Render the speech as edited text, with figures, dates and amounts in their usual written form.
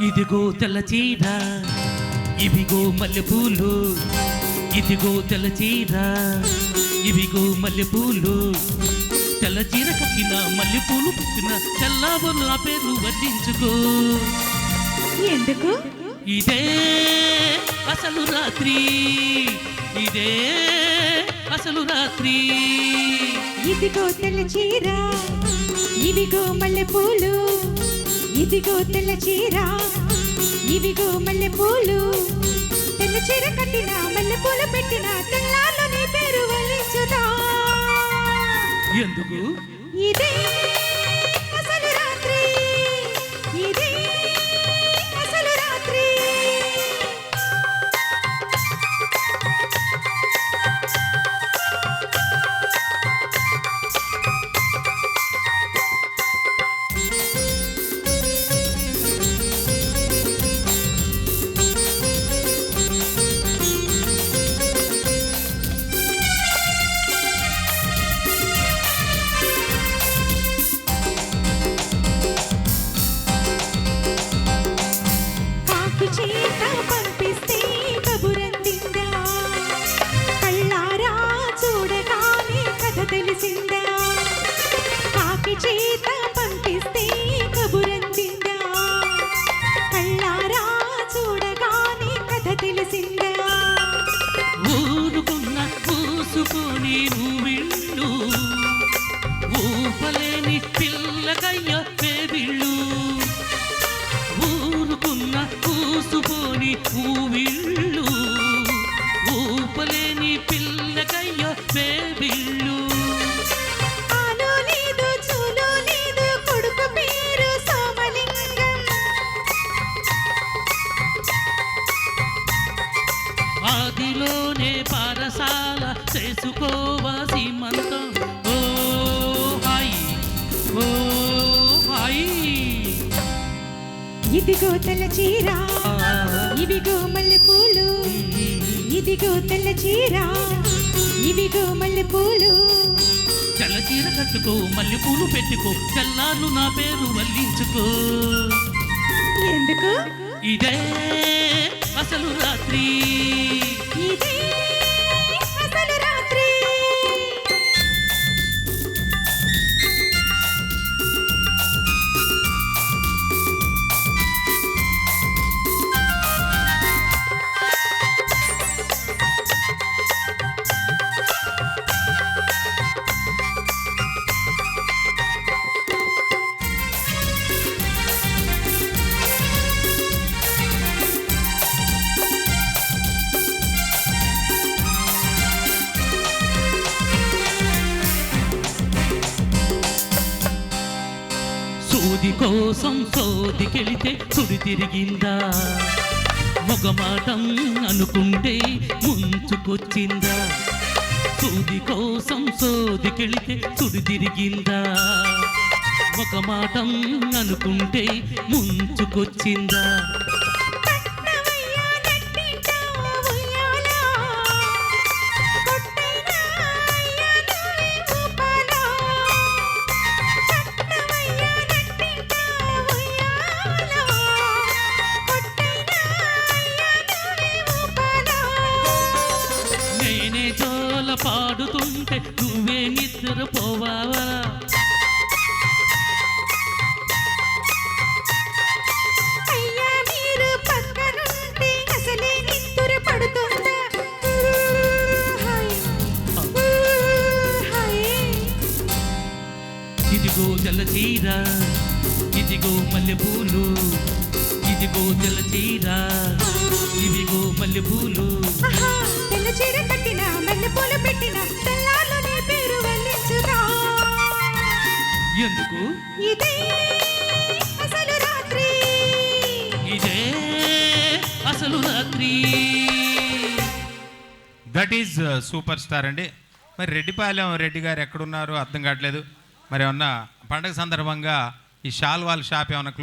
ఇదిగో తెల్ల చీర, ఇవిగో మల్లెపూలు. ఇదిగో తెల్ల చీర, ఇవిగో మల్లెపూలు. తెల్ల చీర కట్టిన మల్లెపూలు పుట్టిన తెల్లవు నా పేరు వర్ణించుకో. ఎందుకు? ఇదే అసలు రాత్రి, ఇదే అసలు రాత్రి. ఇదిగో తెల్ల చీర, ఇవిగో మల్లెపూలు. ఇదిగో తెల్ల చీర, ఇవిగో మల్లెపూలు. తెల్ల చీర కట్టిన మల్లెపూలు పెట్టిన తెల్లాలో నీ పేరు వలించుదా. ఎందుకు? ఇదే అసలు రాత్రి, ఇదే అసలు రాత్రి. చేత పంపిస్తే కబురందిందా, కళ్ళారా చూడగానే కథ తెలిసిందా. కాకి చేత పంపిస్తే కబురందిందా, కళ్ళారా చూడగానే కథ తెలిసిందా. ఊరుకున్న పూసుకొని నువ్విళ్ళు, ఊపలేని పిల్లకయ్య పేవిళ్ళు. ఊరుకున్న పూసుకొని ఊవిళ్ళు, ఊపలేని పిల్లకయ్య పేవిళ్ళు. ఆలో లేదు చూలో లేదు కొడుకు పేరు సోమలింగం. ఆదిలోనే పారసాల చేసుకోవా సీమంతం. ఓ హాయి, ఓ హాయి. ఇదిగో తెల్ల చీర, ఇవిగో మల్లెపూలు. ఇదిగో తెల్ల చీర, ఇవిగో మల్లెపూలు. తెల్ల చీర కట్టుకో, మల్లెపూలు పెట్టుకో, తెల్లార్లు నా పేరు వల్లించుకో. ఎందుకు? ఇదే అసలు రాత్రి, ఇదే అసలు రాత్రి. సూది కోసం సోదికెళితే సుడి తిరిగిందా, మొగమాటం అనుకుంటే ముంచుకొచ్చిందా. సూది కోసం సోదికెళితే సుడి తిరిగిందా, మొగమాటం అనుకుంటే ముంచుకొచ్చిందా. నేనే జోల పాడుతుంటే నువ్వే నిద్రపోవావా. అయ్యా మీరు పక్కనుంటే అసలే నిద్ర పడుతుందా. ఇదిగో తెల్ల చీర, ఇదిగో మల్లెపూలు. ఇదిగో తెల్ల చీర, ఇవిగో మల్లెపూలు. తెల్ల చీర కట్టిన మల్లెపూలు పెట్టిన తెల్లాలో నీ పేరు వల్లించుదా. ఎందుకు? ఇదే అసలు రాత్రి, ఇదే అసలు రాత్రి. దట్ ఈజ్ సూపర్ స్టార్ అండి. మరి రెడ్డిపాలెం రెడ్డి గారు ఎక్కడున్నారో అర్థం కావట్లేదు. మరి ఏమన్నా పండగ సందర్భంగా ఈ షాల్వాల్ షాప్ ఏమన్నా